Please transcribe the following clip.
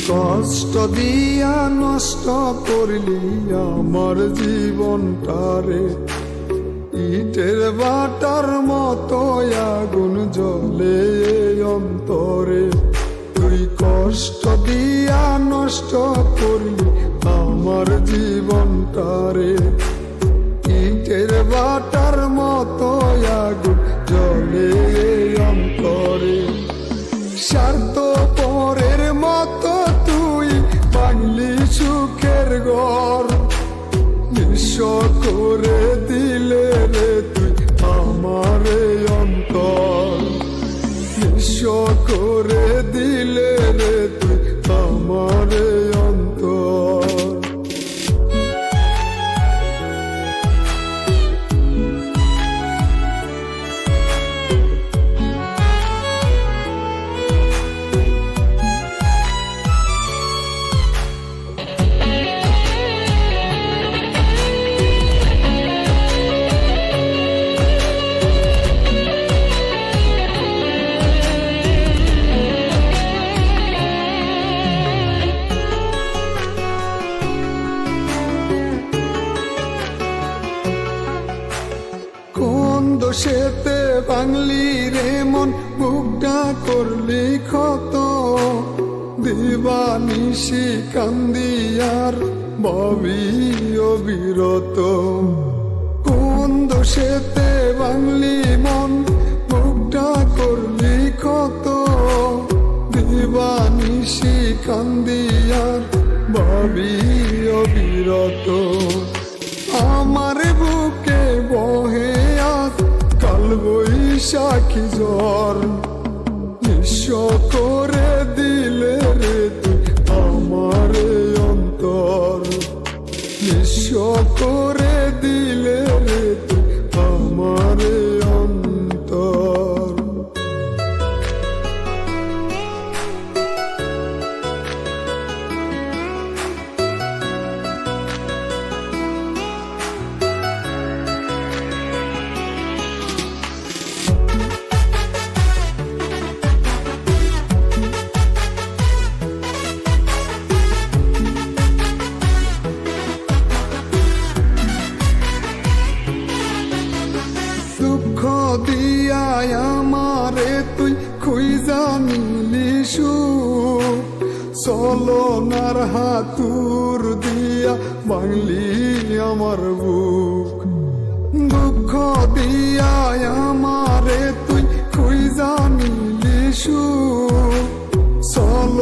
কষ্ট দিয়া নষ্ট করলি আমার জীবনটারে, ইটের বাটার মতো আগুন জ্বলে অন্তরে। তুই কষ্ট দিয়া নষ্ট করলি আমার জীবনটারে, ইটের বাটার মতো আগুন জ্বলে অন্তরে। স্বার্থ পরের মতো তুই বাংলি সুখের ঘর, নিঃস্ব করে দিলে রে তুই আমার অন্তর, নিঃস্ব করে দিলে রে তুই আমার অন্তর। দোষেতে বাংলি রে মন বুকটা করলি ক্ষত, দিবানিশি কান্দিয়ার ববি অবিরত। কোন দোষেতে বাংলি মন বুকটা করলি ক্ষত, দিবানিশি কান্দিয়ার ববি অবিরত। আমার বুকে বহে আজ কাল বৈশাখী ঝড়, নিঃস্ব করে দিলে রে তুই আমার অন্তর, নিঃস্ব করে দিলে রে তুই আমার অন্তর। দুঃখ দিয়ায় আমারে তুই খুঁজা নিলি সুখ, চলনার হাতুর দিয়া বাংলি আমার বুক। দুঃখ দিয়ায় আমারে তুই খুঁজা নিলি সুখ, চল